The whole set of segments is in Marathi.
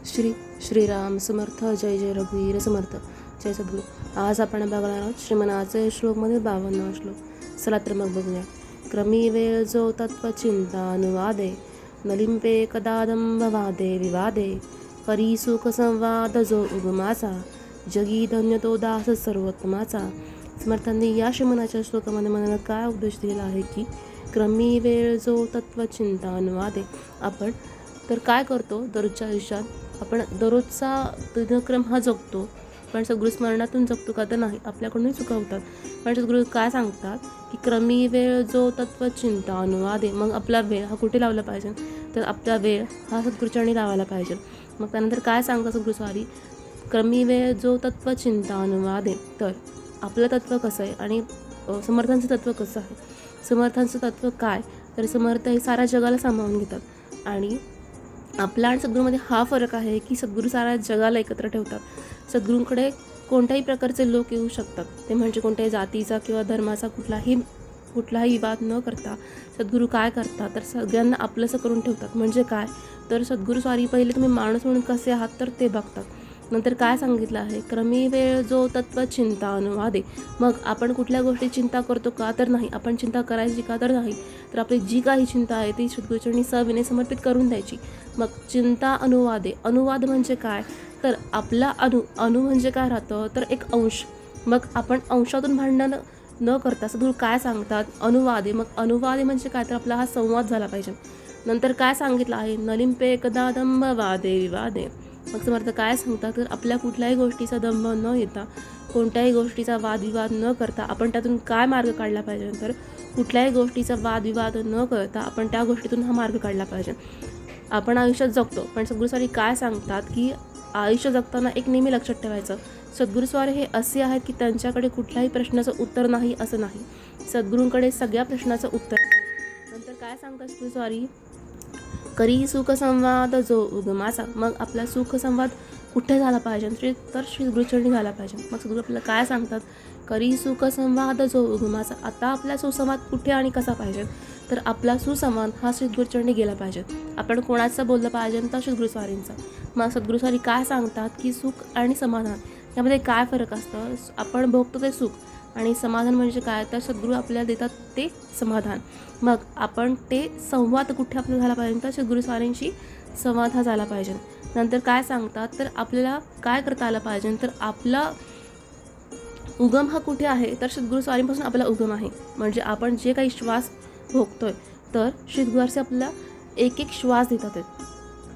श्री श्रीराम समर्थ. जय जय रघुवीर समर्थ. जय सद्गुरू. आज आपण बघणार आहोत श्रीमनाचे श्लोकमध्ये 52 श्लोक. चला तर मग बघूया. क्रमी वेळ जो तत्वचिंता अनुवादे, नलिंपे कदादंबवादे विवादे, परी सुख संवाद जो उगमाचा, जगी धन्य तो दास सर्वोत्तमाचा. समर्थांनी या श्रीमनाच्या श्लोकामध्ये मनाला काय उपदेश दिलेला आहे की क्रमी वेळ जो तत्वचिंता अनुवादे. आपण तर काय करतो दररोजच्या आयुष्यात, आपण दररोजचा दिनक्रम हा जगतो, पण सद्गुरू स्मरणातून जगतो का तर नाही, आपल्याकडूनही चुका होतात. पण सद्गुरू काय सांगतात की क्रमी वेळ जो तत्वचिंता अनुवादे. मग आपला वेळ हा कुठे लावला पाहिजे, तर आपला वेळ हा सद्गुरूचरणी लावायला पाहिजे. मग त्यानंतर काय सांगतात सद्गुरू स्वारी, क्रमी वेळ जो तत्वचिंता अनुवादे. तर आपलं तत्व कसं आहे आणि समर्थांचं तत्व कसं आहे. समर्थांचं तत्व काय, तर समर्थ हे साऱ्या जगाला सामावून घेतात आणि आपला आणि सद्गुरूमध्ये हा फरक आहे की सद्गुरू साऱ्या जगाला एकत्र ठेवतात. सद्गुरूंकडे कोणत्याही प्रकारचे लोक येऊ शकतात, ते म्हणजे कोणत्याही जातीचा किंवा धर्माचा कुठलाही विवाद न करता सद्गुरू काय करतात तर सगळ्यांना आपलंसं करून ठेवतात. म्हणजे काय, तर सद्गुरू स्वारी पहिले तुम्ही माणूस म्हणून कसे आहात तर ते बघतात. नंतर काय सांगितलं आहे, क्रमी वेळ जो तत्वचिंता अनुवादे. मग आपण कुठल्या गोष्टी चिंता करतो का तर नाही, आपण चिंता करायची का तर नाही, तर आपली जी काही चिंता आहे ती सद्गुरूचरणी सविनय समर्पित करून द्यायची. मग चिंता अनुवादे. अनुवाद म्हणजे काय, तर आपला अणु म्हणजे काय राहतं तर एक अंश. मग आपण अंशातून भांडण न करता सद्गुरू काय सांगतात अनुवादे. मग अनुवादे म्हणजे काय, तर आपला हा संवाद झाला पाहिजे. नंतर काय सांगितलं आहे, नलिंपे कदादंब वादे विवादे. मग समर्थ काय सांगतात, तर आपल्या कुठल्याही गोष्टीचा दंभ न येता, कोणत्याही गोष्टीचा वादविवाद न करता आपण त्यातून काय मार्ग काढला पाहिजे, तर कुठल्याही गोष्टीचा वादविवाद न करता आपण त्या गोष्टीतून हा मार्ग काढला पाहिजे. आपण आयुष्यात जगतो, पण सद्गुरूस्वारी काय सांगतात की आयुष्य जगताना एक नेहमी लक्षात ठेवायचं, सद्गुरूस्वारी हे असे आहेत की त्यांच्याकडे कुठल्याही प्रश्नाचं उत्तर नाही असं नाही, सद्गुरूंकडे सगळ्या प्रश्नाचं उत्तर. नंतर काय सांगतात सद्गुरूस्वारी, करी सुख संवाद जो उगमाचा. मग आपला सुख संवाद कुठे झाला पाहिजे, तर श्री गुरुचरणी झाला पाहिजे. मग सद्गुरू आपल्याला काय सांगतात, करी सुख संवाद जो उगमाचा. आता आपला सुसंवाद कुठे आणि कसा पाहिजे, तर आपला सुसंवाद हा श्री गुरुचरणी गेला पाहिजे. आपण कोणाचं बोललं पाहिजे, तर श्री गुरुस्वारींचा. मग सद्गुरूस्वारी काय सांगतात की सुख आणि समाधान यामध्ये काय फरक असतं. आपण भोगतो ते सुख आणि समाधान म्हणजे काय, तर सद्गुरू आपल्याला देतात ते समाधान. मग आपण ते संवाद कुठे आपला झाला पाहिजे, तर सद्गुरूस्वारींशी संवाद हा झाला पाहिजे. नंतर काय सांगतात, तर आपल्याला काय करता आलं पाहिजे, तर आपला उगम हा कुठे आहे, तर सद्गुरूस्वारींपासून आपला उगम आहे. म्हणजे आपण जे काही श्वास भोगतोय, तर सद्गुरूस्वारी आपल्याला एक एक श्वास देतात.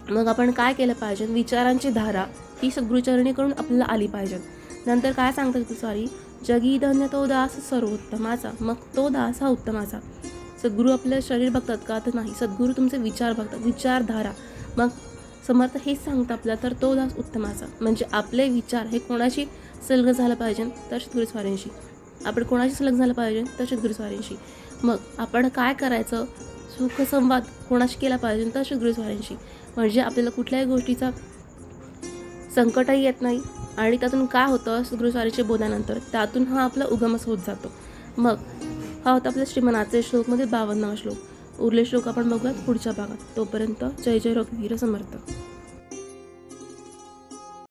मग आपण काय केलं पाहिजे, विचारांची धारा ही सद्गुरूचरणीकडून आपल्याला आली पाहिजे. नंतर काय सांगतात सद्गुरूस्वारी, जगी धन्य तो दास सर्वोत्तमाचा. मग तो दास हा उत्तमाचा. सद्गुरू आपलं शरीर बघतात का तर नाही, सद्गुरू तुमचे विचार बघतात, विचारधारा. मग समर्थ हेच सांगतात आपल्याला, तर तो दास उत्तमाचा. म्हणजे आपले विचार हे कोणाशी संलग्न झालं पाहिजे, तर सद्गुरूस्वारींशी. आपण कोणाशी संलग्न झालं पाहिजे, तर सद्गुरूस्वारींशी. मग आपण काय करायचं, सुखसंवाद कोणाशी केला पाहिजे, तर सद्गुरूस्वारींशी. म्हणजे आपल्याला कुठल्याही गोष्टीचा संकटही येत नाही आणि त्यातून काय होतं, सद्गुरूस्वारीचे बोलल्यानंतर त्यातून हा आपला उगमच होत जातो. मग हा होता आपल्या श्रीमनाचे श्लोकमध्ये 52 श्लोक. उरले श्लोक आपण बघूयात पुढच्या भागात. तोपर्यंत जय जय रघुवीर समर्थ.